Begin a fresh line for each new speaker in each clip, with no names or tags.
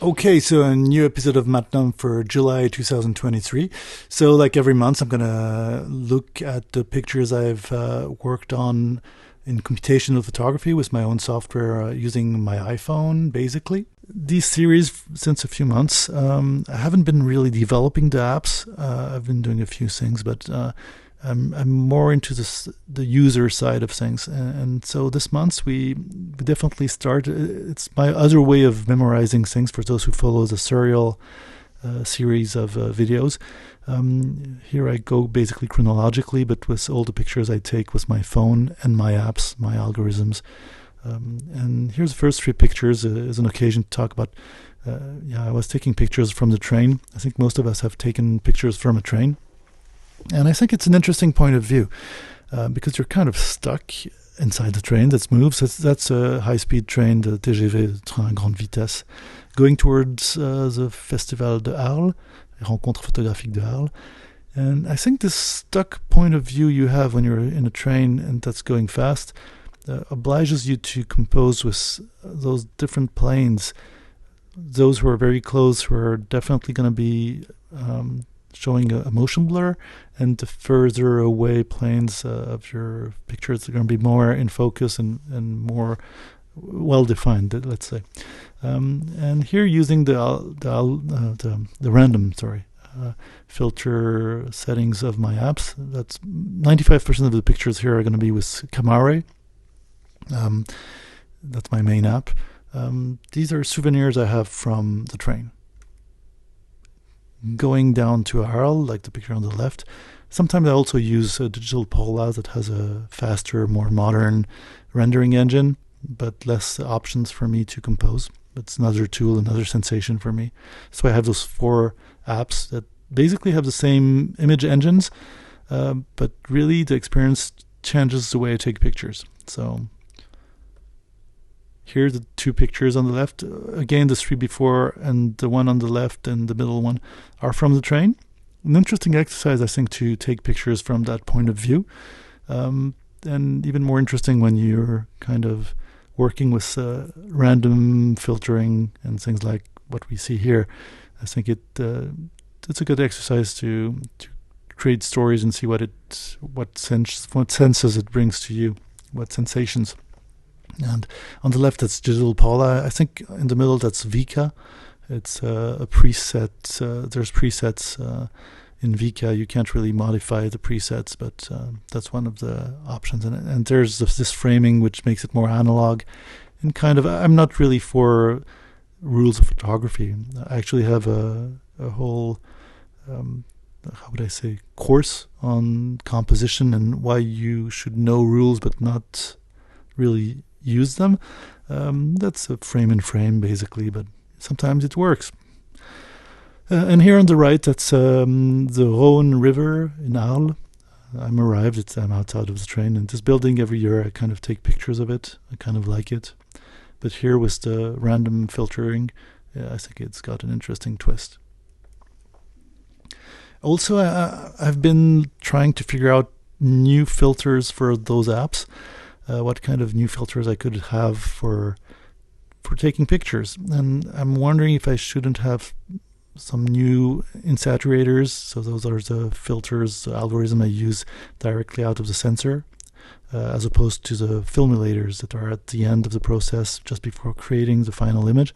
Okay, so a new episode of Maintenant for July 2023. So, like every month, I'm going to look at the pictures I've worked on in computational photography with my own software using my iPhone, basically. These series, since a few months, I haven't been really developing the apps. I've been doing a few things, but I'm more into the user side of things, and so this month we definitely start. It's my other way of memorizing things for those who follow the serial series of videos. Here I go basically chronologically, but with all the pictures I take with my phone and my apps, my algorithms. And here's the first three pictures as an occasion to talk about. I was taking pictures from the train. I think most of us have taken pictures from a train. And I think it's an interesting point of view because you're kind of stuck inside the train that moves. That's a high-speed train, the TGV, train grande vitesse, going towards the Festival de Arles, Rencontres photographiques de Arles. And I think this stuck point of view you have when you're in a train and that's going fast obliges you to compose with those different planes. Those who are very close, who are definitely going to be showing a motion blur, and the further away planes of your pictures are going to be more in focus and more well defined, let's say. And here using the random filter settings of my apps, that's 95% of the pictures here are going to be with Camare. That's my main app. These are souvenirs I have from the train. Going down to Arles, like the picture on the left. Sometimes I also use a digital Paula that has a faster, more modern rendering engine, but less options for me to compose. It's another tool, another sensation for me. So I have those four apps that basically have the same image engines, but really the experience changes the way I take pictures. So here are the two pictures on the left. Again, the three before and the one on the left and the middle one are from the train. An interesting exercise, I think, to take pictures from that point of view. And even more interesting when you're kind of working with random filtering and things like what we see here. I think it's a good exercise to create stories and see what senses it brings to you, what sensations. And on the left, that's digital Paula. I think in the middle, that's Vica. It's a preset. There's presets in Vica. You can't really modify the presets, but that's one of the options. And there's this framing, which makes it more analog. And kind of, I'm not really for rules of photography. I actually have a whole, how would I say, course on composition and why you should know rules, but not really use them. That's a frame in frame basically, but sometimes it works. And here on the right, that's the Rhône River in Arles. I'm outside of the train, and this building every year I kind of take pictures of it. I kind of like it, but here with the random filtering, I think it's got an interesting twist. Also, I've been trying to figure out new filters for those apps. What kind of new filters I could have for taking pictures. And I'm wondering if I shouldn't have some new insaturators. So those are the filters, the algorithm I use directly out of the sensor, as opposed to the filmulators that are at the end of the process just before creating the final image.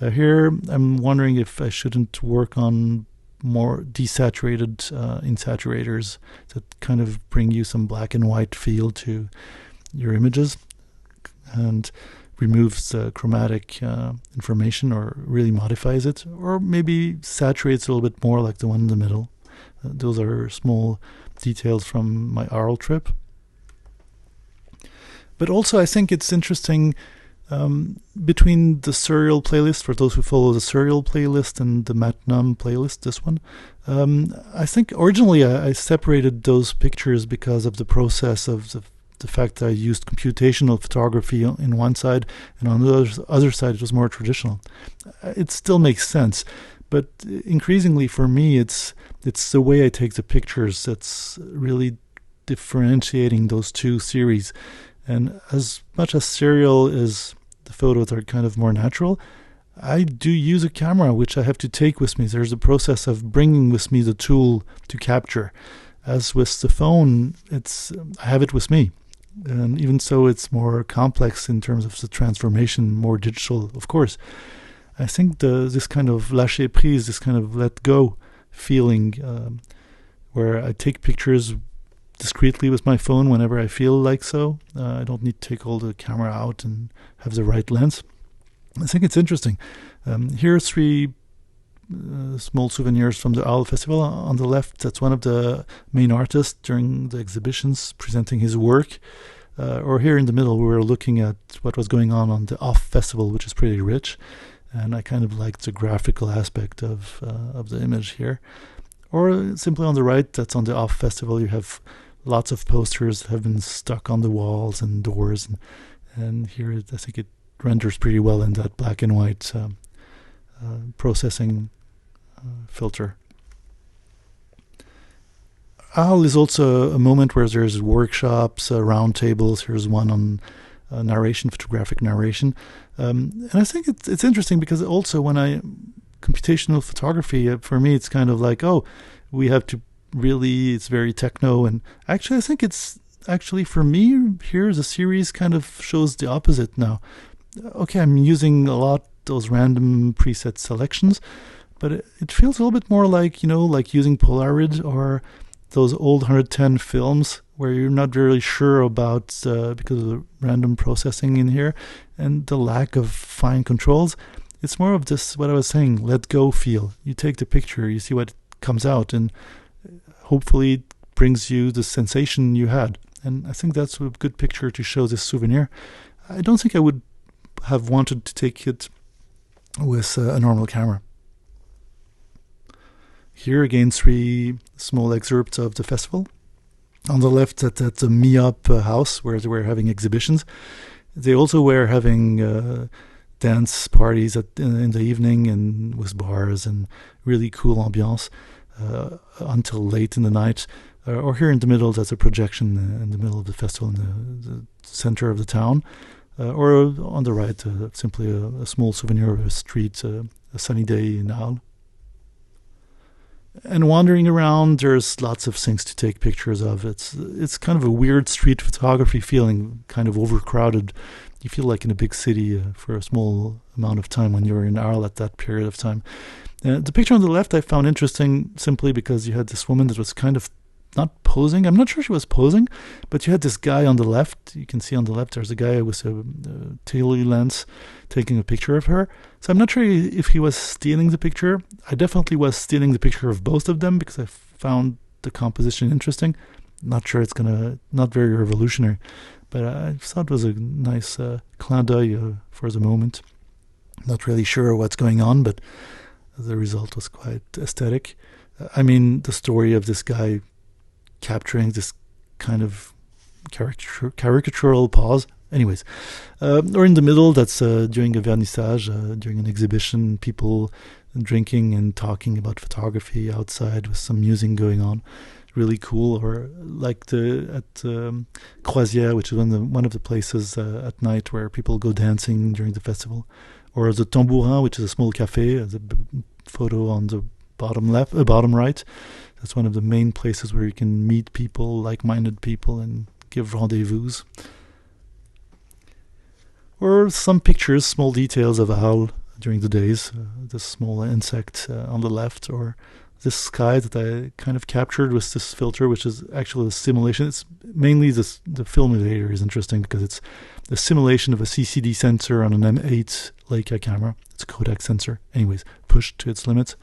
Here, I'm wondering if I shouldn't work on more desaturated insaturators that kind of bring you some black and white feel to your images and removes the chromatic information or really modifies it, or maybe saturates a little bit more like the one in the middle. Those are small details from my Arles trip. But also I think it's interesting between the serial playlist, for those who follow the serial playlist, and the Maintenant playlist, this one. I think originally I separated those pictures because of the process of the fact that I used computational photography in one side, and on the other side it was more traditional. It still makes sense, but increasingly for me it's the way I take the pictures that's really differentiating those two series. And as much as serial is the photos are kind of more natural, I do use a camera, which I have to take with me. There's a process of bringing with me the tool to capture. As with the phone, I have it with me. And even so, it's more complex in terms of the transformation, more digital, of course. I think this kind of lâcher prise, this kind of let go feeling, where I take pictures discreetly with my phone whenever I feel like so. I don't need to take all the camera out and have the right lens. I think it's interesting. Here are three small souvenirs from the Arles festival. On the left, that's one of the main artists during the exhibitions presenting his work. Or here in the middle, we were looking at what was going on the Off festival, which is pretty rich. And I kind of liked the graphical aspect of the image here. Or simply on the right, that's on the Off festival. You have lots of posters that have been stuck on the walls and doors. And here, I think it renders pretty well in that black and white processing filter. Arles is also a moment where there's workshops, round tables. Here's one on narration, photographic narration. And I think it's interesting because also computational photography, for me, it's kind of like, we have to really, it's very techno. And actually, I think it's actually, for me, here, the series kind of shows the opposite now. Okay, I'm using a lot those random preset selections, but it feels a little bit more like, like using Polaroid or those old 110 films where you're not really sure about because of the random processing in here and the lack of fine controls. It's more of this, what I was saying, let go feel. You take the picture, you see what comes out, and hopefully it brings you the sensation you had. And I think that's a good picture to show this souvenir. I don't think I would have wanted to take it with a normal camera. Here again, three small excerpts of the festival. On the left, that's the Me-Up house where they were having exhibitions. They also were having dance parties in the evening and with bars and really cool ambiance until late in the night. Or here in the middle, that's a projection in the middle of the festival in the center of the town. Or on the right, simply a small souvenir of a street, a sunny day in Arles. And wandering around, there's lots of things to take pictures of. It's kind of a weird street photography feeling, kind of overcrowded. You feel like in a big city for a small amount of time when you're in Arles at that period of time. The picture on the left I found interesting simply because you had this woman that was kind of not posing. I'm not sure she was posing, but you had this guy on the left. You can see on the left there's a guy with a tele lens taking a picture of her. So I'm not sure if he was stealing the picture. I definitely was stealing the picture of both of them because I found the composition interesting. Not sure it's not very revolutionary, but I thought it was a nice clin d'oeil for the moment. Not really sure what's going on, but the result was quite aesthetic. I mean, the story of this guy capturing this kind of caricatural pause. Anyways, or in the middle, that's during a vernissage, during an exhibition, people drinking and talking about photography outside with some music going on. Really cool. Or like at Croisière, which is one of the places at night where people go dancing during the festival. Or the Tambourin, which is a small cafe, the photo on the bottom right. That's one of the main places where you can meet people, like-minded people, and give rendezvous. Or some pictures, small details of Arles during the days. This small insect on the left, or this sky that I kind of captured with this filter, which is actually a simulation. It's mainly the film editor is interesting because it's the simulation of a CCD sensor on an M8 Leica camera. It's a Kodak sensor. Anyways, pushed to its limits.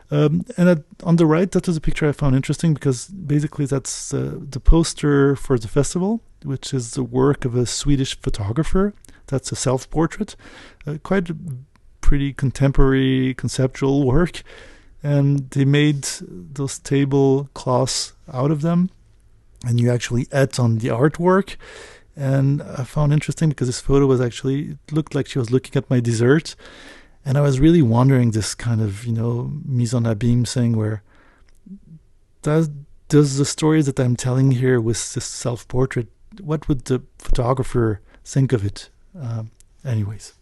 And on the right, that was a picture I found interesting because basically that's the poster for the festival, which is the work of a Swedish photographer. That's a self-portrait, quite a pretty contemporary conceptual work. And they made those tablecloths out of them, and you actually ate on the artwork. And I found interesting because this photo was it looked like she was looking at my dessert. And I was really wondering this kind of, mise en abîme thing where does the story that I'm telling here with this self-portrait, what would the photographer think of it? Anyways.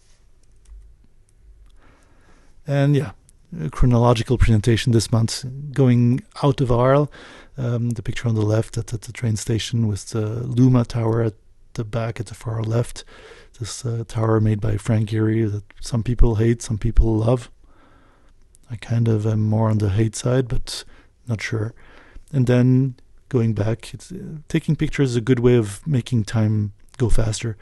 And yeah, a chronological presentation this month. Going out of Arles, the picture on the left, that's at the train station with the Luma Tower at the back at the far left. This tower made by Frank Gehry that some people hate, some people love. I kind of am more on the hate side, but not sure. And then going back, taking pictures is a good way of making time go faster.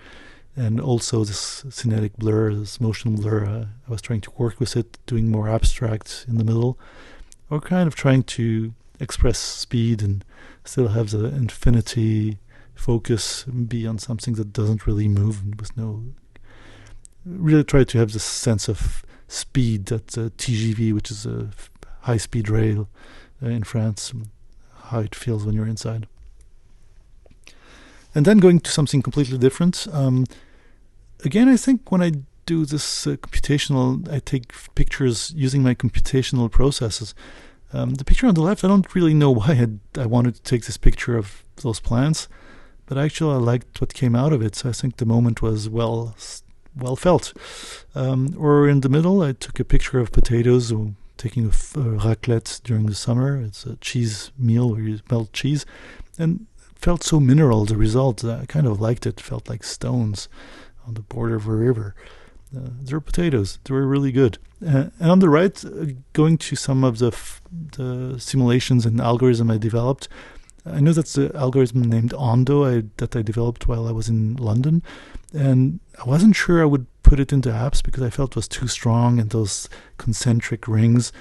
And also this kinetic blur, this motion blur, I was trying to work with it, doing more abstract in the middle, or kind of trying to express speed and still have the infinity focus be on something that doesn't really move and with no... Really try to have this sense of speed that TGV, which is a high-speed rail in France, how it feels when you're inside. And then going to something completely different. Again, I think when I do this computational, I take pictures using my computational processes. The picture on the left, I don't really know why I wanted to take this picture of those plants, but actually I liked what came out of it, so I think the moment was well felt. Or in the middle, I took a picture of potatoes, taking a raclette during the summer. It's a cheese meal where you melt cheese, and felt so mineral, the result. I kind of liked it. Felt like stones on the border of a river. They were potatoes. They were really good. And on the right, going to some of the simulations and algorithm I developed. I know that's the algorithm named Ondo that I developed while I was in London. And I wasn't sure I would put it into apps because I felt it was too strong and those concentric rings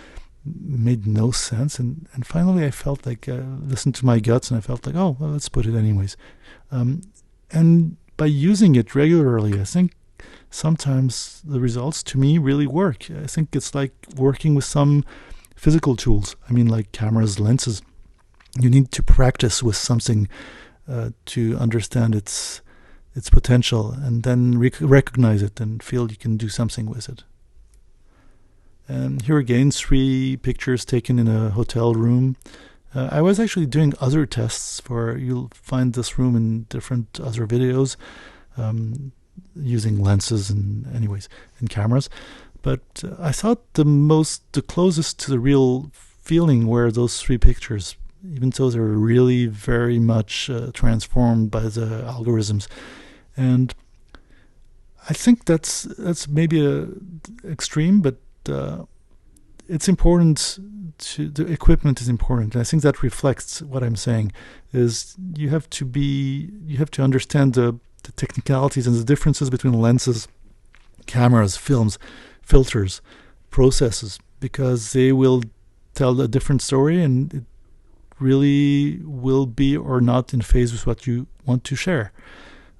made no sense. And finally I felt like I listened to my guts and I felt like, oh, well, let's put it anyways. And by using it regularly, I think sometimes the results to me really work. I think it's like working with some physical tools. I mean, like cameras, lenses. You need to practice with something to understand its potential and then recognize it and feel you can do something with it. And here again, 3 pictures taken in a hotel room. I was actually doing other tests you'll find this room in different other videos, using lenses and cameras. But I thought the closest to the real feeling were those 3 pictures, even though they were really very much transformed by the algorithms. And I think that's maybe a extreme, but it's important. The equipment is important, and I think that reflects what I'm saying. Is you have to understand the technicalities and the differences between lenses, cameras, films, filters, processes, because they will tell a different story, and it really will be or not in phase with what you want to share.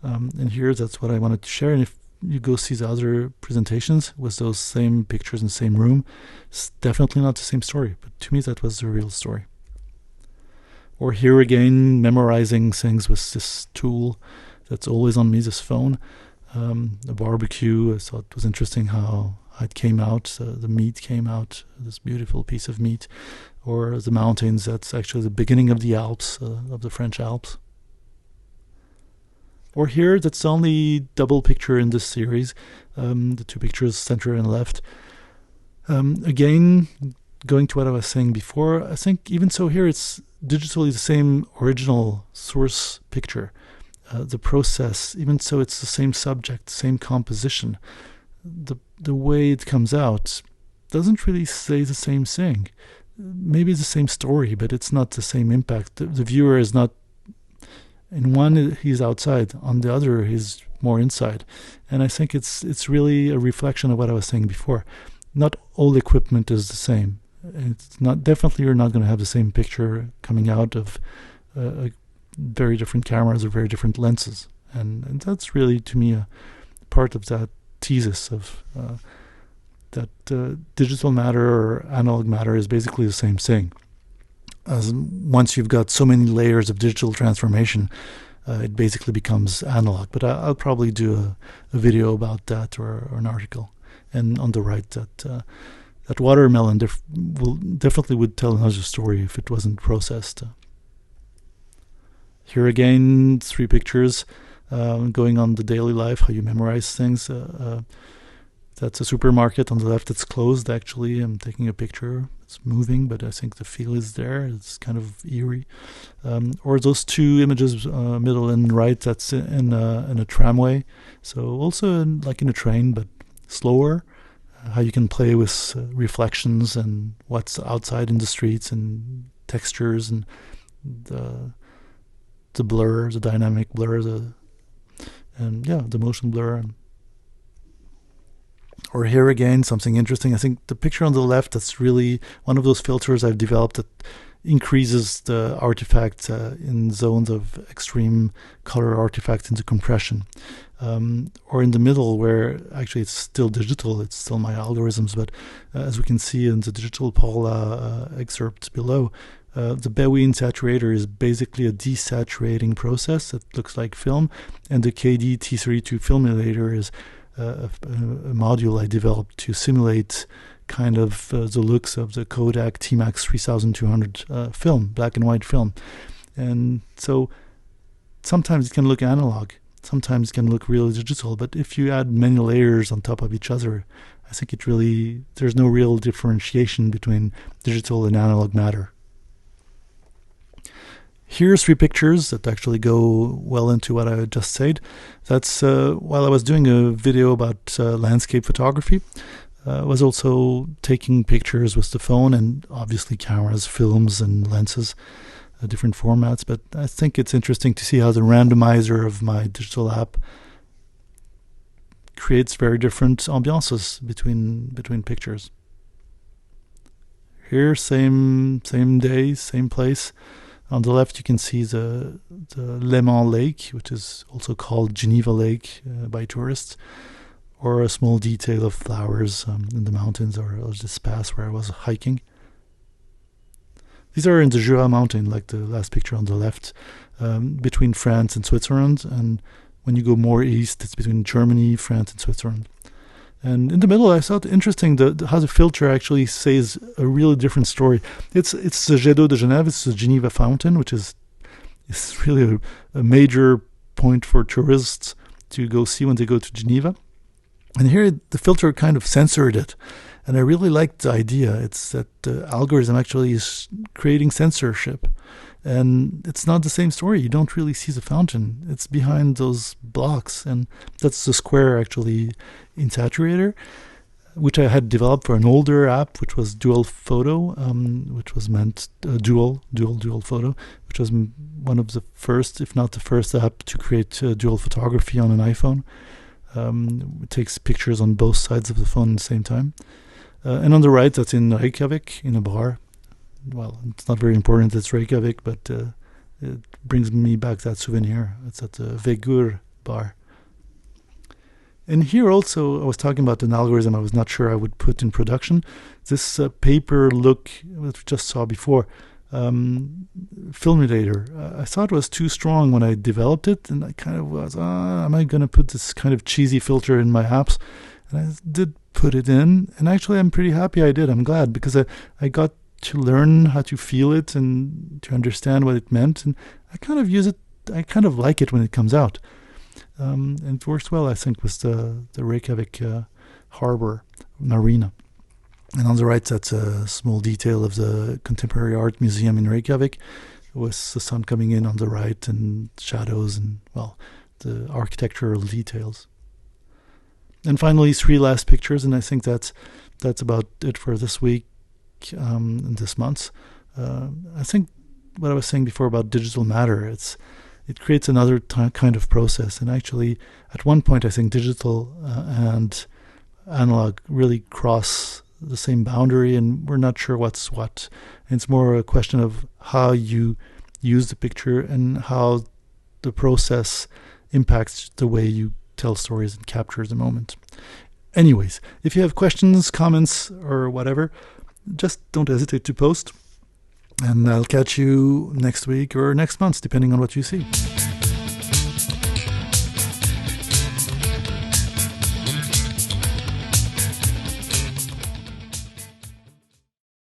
And here, that's what I wanted to share. And if you go see the other presentations with those same pictures in the same room, it's definitely not the same story. But to me, that was the real story. Or here again, memorizing things with this tool that's always on me, this phone. The barbecue, I thought it was interesting how it came out. The meat came out, this beautiful piece of meat. Or the mountains, that's actually the beginning of the Alps, of the French Alps. Or here, that's the only double picture in this series, the 2 pictures, center and left. Again, going to what I was saying before, I think even so here it's digitally the same original source picture. The process, even so it's the same subject, same composition, the way it comes out doesn't really say the same thing. Maybe it's the same story, but it's not the same impact. The viewer is not... In one, he's outside. On the other, he's more inside. And I think it's really a reflection of what I was saying before. Not all equipment is the same. It's not... Definitely, you're not going to have the same picture coming out of very different cameras or very different lenses. And that's really, to me, a part of that thesis of that digital matter or analog matter is basically the same thing. As once you've got so many layers of digital transformation, it basically becomes analog. But I'll probably do a video about that or an article. And on the right, that watermelon definitely would tell another story if it wasn't processed. Here again, 3 pictures going on the daily life, how you memorize things. That's a supermarket. On the left, it's closed, actually. I'm taking a picture. It's moving, but I think the feel is there. It's kind of eerie. Or those two images, middle and right, that's in a tramway. So also like in a train, but slower. How you can play with reflections and what's outside in the streets and textures and the blur, the dynamic blur, the motion blur. Or here again, something interesting. I think the picture on the left, that's really one of those filters I've developed that increases the artifact in zones of extreme color artifacts into compression. Or in the middle, where actually it's still digital, it's still my algorithms, but as we can see in the digital Paula excerpt below, the Bewin saturator is basically a desaturating process that looks like film, and the KD T32 filmulator is a module I developed to simulate kind of the looks of the Kodak T-Max 3200 film, black and white film. And so sometimes it can look analog, sometimes it can look really digital, but if you add many layers on top of each other, I think there's no real differentiation between digital and analog matter. Here's 3 pictures that actually go well into what I just said. That's while I was doing a video about landscape photography. I was also taking pictures with the phone and obviously cameras, films, and lenses, different formats. But I think it's interesting to see how the randomizer of my digital app creates very different ambiances between pictures. Here, same day, same place. On the left, you can see the Léman Lake, which is also called Geneva Lake by tourists, or a small detail of flowers in the mountains, or this pass where I was hiking. These are in the Jura mountain, like the last picture on the left, between France and Switzerland. And when you go more east, it's between Germany, France, and Switzerland. And in the middle, I thought interesting how the filter actually says a really different story. It's the Jet d'eau de Genève, it's the Geneva fountain, which is really a major point for tourists to go see when they go to Geneva. And here the filter kind of censored it. And I really liked the idea. It's that the algorithm actually is creating censorship. And it's not the same story. You don't really see the fountain. It's behind those blocks. And that's the square, actually, in Saturator, which I had developed for an older app, which was Dual Photo, which was meant dual photo, which was one of the first, if not the first app to create dual photography on an iPhone. It takes pictures on both sides of the phone at the same time. And on the right, that's in Reykjavik, in a bar. Well, it's not very important it's Reykjavik, but it brings me back that souvenir. It's at the Vegur bar. And here also, I was talking about an algorithm I was not sure I would put in production. This paper look that we just saw before, filmulator. I thought it was too strong when I developed it, and I kind of was, am I going to put this kind of cheesy filter in my apps? And I did put it in, and actually I'm pretty happy I did. I'm glad, because I got to learn how to feel it and to understand what it meant, and I kind of use it. I kind of like it when it comes out, and it works well, I think, with the Reykjavik harbor marina. And on the right, that's a small detail of the Contemporary Art Museum in Reykjavik, with the sun coming in on the right and shadows and, well, the architectural details. And finally, 3 last pictures, and I think that's about it for this week. In this month, I think what I was saying before about digital matter, it creates another kind of process. And actually, at one point, I think digital and analog really cross the same boundary, and we're not sure what's what. And it's more a question of how you use the picture and how the process impacts the way you tell stories and capture the moment. Anyways, if you have questions, comments, or whatever, just don't hesitate to post, and I'll catch you next week or next month, depending on what you see.